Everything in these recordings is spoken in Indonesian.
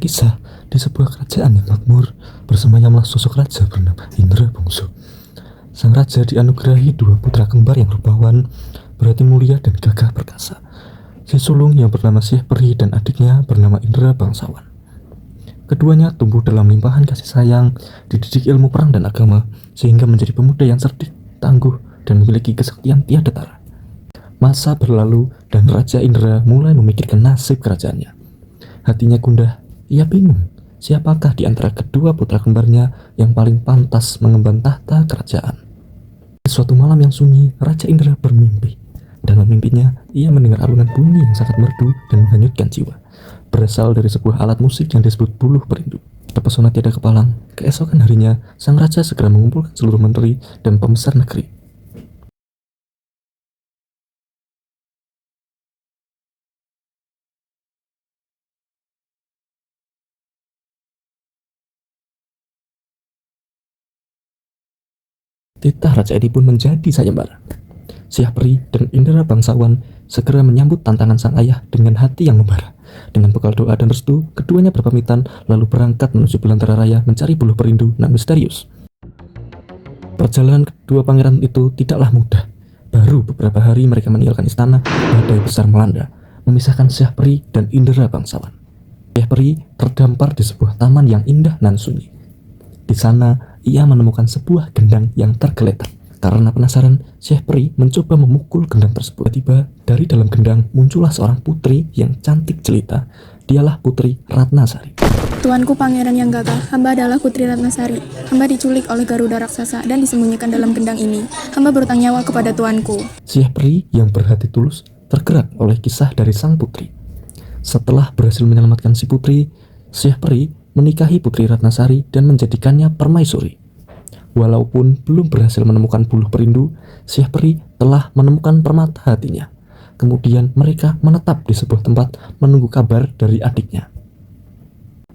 kisah di sebuah kerajaan yang makmur bersemayamlah sosok raja bernama Indra Bangsa. Sang raja dianugerahi dua putra kembar yang rupawan, berhati mulia dan gagah perkasa. Si sulung yang bernama Syekh Peri dan adiknya bernama Indra Bangsawan. Keduanya tumbuh dalam limpahan kasih sayang, dididik ilmu perang dan agama, sehingga menjadi pemuda yang cerdik, tangguh, dan memiliki kesaktian tiada tara. Masa berlalu dan Raja Indra mulai memikirkan nasib kerajaannya. Hatinya gundah, ia bingung siapakah di antara kedua putra kembarnya yang paling pantas mengemban tahta kerajaan. Di suatu malam yang sunyi, Raja Indra bermimpi. Dalam mimpinya, ia mendengar alunan bunyi yang sangat merdu dan menghanyutkan jiwa. Berasal dari sebuah alat musik yang disebut buluh perindu. Terpesona tiada kepalang, keesokan harinya, sang raja segera mengumpulkan seluruh menteri dan pembesar negeri. Titah raja ini pun menjadi sayembara. Syekh Peri dan Indra Bangsawan segera menyambut tantangan sang ayah dengan hati yang membara. Dengan bekal doa dan restu, keduanya berpamitan lalu berangkat menuju belantara raya mencari buluh perindu nan misterius. Perjalanan kedua pangeran itu tidaklah mudah. Baru beberapa hari mereka meninggalkan istana, badai besar melanda, memisahkan Syekh Peri dan Indra Bangsawan. Syekh Peri terdampar di sebuah taman yang indah nan sunyi. Di sana, ia menemukan sebuah gendang yang tergeletak. Karena penasaran, Syekh Peri mencoba memukul gendang tersebut. Tiba dari dalam gendang muncullah seorang putri yang cantik jelita. Dialah Putri Ratnasari. Tuanku pangeran yang gagah, hamba adalah Putri Ratnasari. Hamba diculik oleh Garuda raksasa dan disembunyikan dalam gendang ini. Hamba berutang nyawa kepada tuanku. Syekh Peri yang berhati tulus tergerak oleh kisah dari sang putri. Setelah berhasil menyelamatkan si putri, Syekh Peri menikahi Putri Ratnasari dan menjadikannya permaisuri. Walaupun belum berhasil menemukan buluh perindu, Syekh Peri telah menemukan permata hatinya. Kemudian mereka menetap di sebuah tempat menunggu kabar dari adiknya.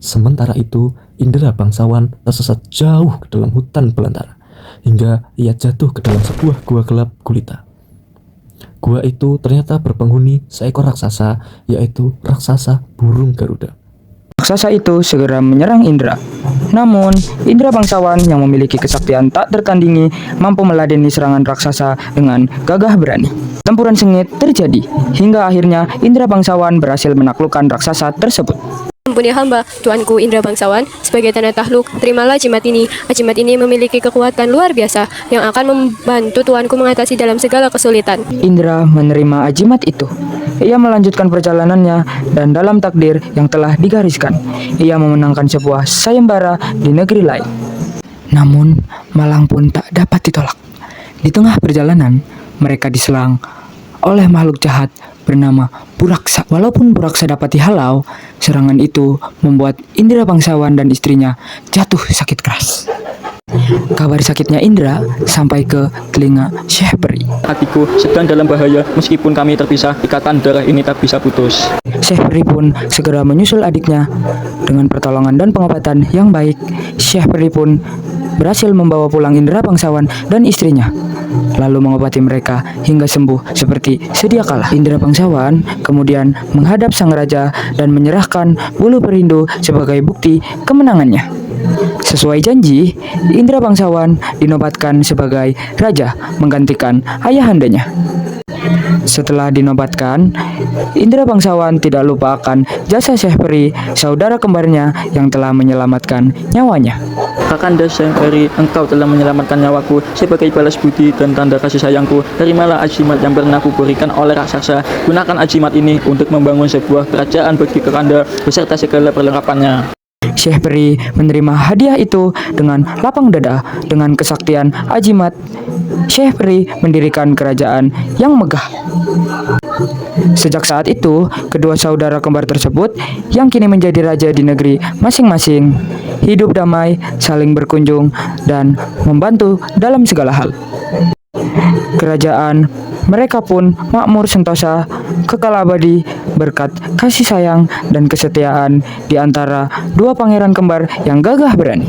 Sementara itu, Indra Bangsawan tersesat jauh ke dalam hutan belantara, hingga ia jatuh ke dalam sebuah gua gelap gulita. Gua itu ternyata berpenghuni seekor raksasa, yaitu raksasa burung Garuda. Raksasa itu segera menyerang Indra. Namun, Indra Bangsawan yang memiliki kesaktian tak tertandingi mampu meladeni serangan raksasa dengan gagah berani. Tempuran sengit terjadi, hingga akhirnya Indra Bangsawan berhasil menaklukkan raksasa tersebut. Ampuni hamba, tuanku Indra Bangsawan, sebagai tanda takluk, terimalah jimat ini. Jimat ini memiliki kekuatan luar biasa yang akan membantu tuanku mengatasi dalam segala kesulitan. Indra menerima ajimat itu. Ia melanjutkan perjalanannya dan dalam takdir yang telah digariskan, ia memenangkan sebuah sayembara di negeri lain. Namun, malang pun tak dapat ditolak. Di tengah perjalanan, mereka diserang oleh makhluk jahat bernama Buraksa. Walaupun Buraksa dapat dihalau, serangan itu membuat Indra Bangsawan dan istrinya jatuh sakit keras. Kabar sakitnya Indra sampai ke telinga Syekh Peri. Hatiku sedang dalam bahaya, meskipun kami terpisah, ikatan darah ini tak bisa putus. Syekh Peri pun segera menyusul adiknya. Dengan pertolongan dan pengobatan yang baik, Syekh Peri pun berhasil membawa pulang Indra Bangsawan dan istrinya, lalu mengobati mereka hingga sembuh seperti sedia kala. Indra Bangsawan kemudian menghadap sang raja dan menyerahkan buluh perindu sebagai bukti kemenangannya. Sesuai janji, Indra Bangsawan dinobatkan sebagai raja menggantikan ayahandanya. Setelah dinobatkan, Indra Bangsawan tidak lupa akan jasa Syekh Peri, saudara kembarnya yang telah menyelamatkan nyawanya. Kakanda Syekh Peri, engkau telah menyelamatkan nyawaku. Sebagai balas budi dan tanda kasih sayangku, terimalah ajimat yang pernah kuberikan oleh raksasa. Gunakan ajimat ini untuk membangun sebuah kerajaan bagi Kakanda beserta segala perlengkapannya. Syekh Peri menerima hadiah itu dengan lapang dada. Dengan kesaktian ajimat, Syekh Peri mendirikan kerajaan yang megah. Sejak saat itu, kedua saudara kembar tersebut yang kini menjadi raja di negeri masing-masing hidup damai, saling berkunjung, dan membantu dalam segala hal. Kerajaan mereka pun makmur sentosa, kekal abadi berkat kasih sayang dan kesetiaan di antara dua pangeran kembar yang gagah berani.